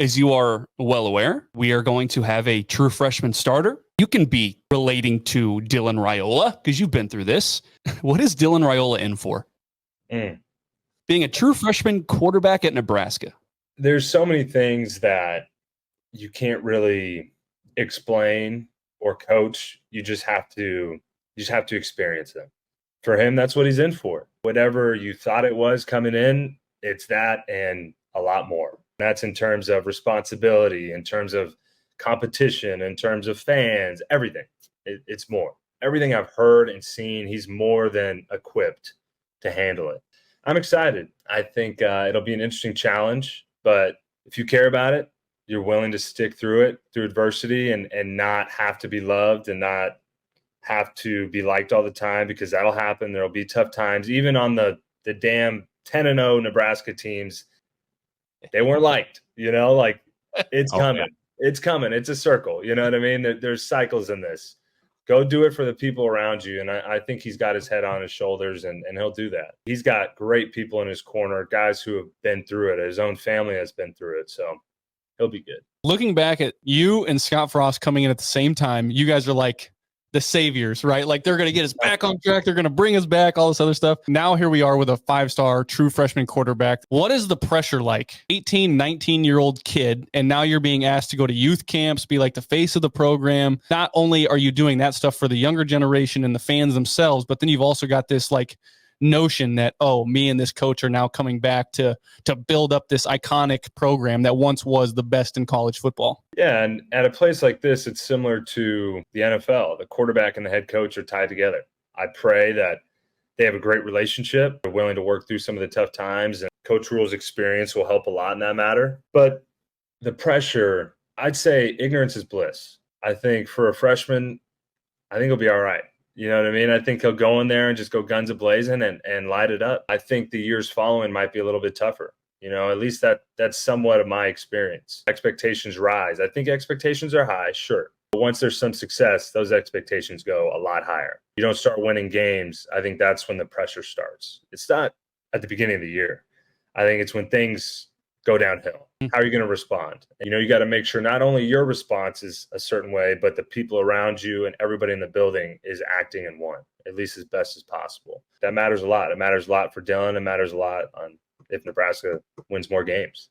As you are well aware, we are going to have a true freshman starter. You can be relating to Dylan Raiola because you've been through this. What is Dylan Raiola in for? Being a true freshman quarterback at Nebraska. There's so many things that you can't really explain or coach. You just have to experience them. For him, that's what he's in for. Whatever you thought it was coming in, it's that and a lot more. That's in terms of responsibility, in terms of competition, in terms of fans, everything. It's more. Everything I've heard and seen, he's more than equipped to handle it. I'm excited. I think it'll be an interesting challenge, but if you care about it, you're willing to stick through it, through adversity, and not have to be loved and not have to be liked all the time, because that'll happen. There'll be tough times. Even on the damn 10-0 Nebraska teams, they weren't liked, like it's coming. Yeah. It's coming. It's a circle. You know what I mean? There's cycles in this. Go do it for the people around you. And I think he's got his head on his shoulders, and he'll do that. He's got great people in his corner, guys who have been through it. His own family has been through it. So he'll be good. Looking back at you and Scott Frost coming in at the same time, you guys are like the saviors, right? Like they're going to get us back on track. They're going to bring us back, all this other stuff. Now here we are with a 5-star true freshman quarterback. What is the pressure like? 18, 19-year-old kid, and now you're being asked to go to youth camps, be like the face of the program. Not only are you doing that stuff for the younger generation and the fans themselves, but then you've also got this like notion that, oh, me and this coach are now coming back to build up this iconic program that once was the best in college football. Yeah, and at a place like this, it's similar to the NFL. The quarterback and the head coach are tied together. I pray that they have a great relationship. They're willing to work through some of the tough times, and Coach Rule's experience will help a lot in that matter. But the pressure, I'd say ignorance is bliss. I think for a freshman, I think he'll be all right. You know what I mean? I think he'll go in there and just go guns a-blazing and light it up. I think the years following might be a little bit tougher. At least that's somewhat of my experience. Expectations rise. I think expectations are high, sure. But once there's some success, those expectations go a lot higher. You don't start winning games. I think that's when the pressure starts. It's not at the beginning of the year. I think it's when things go downhill. How are you going to respond? You got to make sure not only your response is a certain way, but the people around you and everybody in the building is acting in one, at least as best as possible. That matters a lot. It matters a lot for Dylan. It matters a lot on if Nebraska wins more games,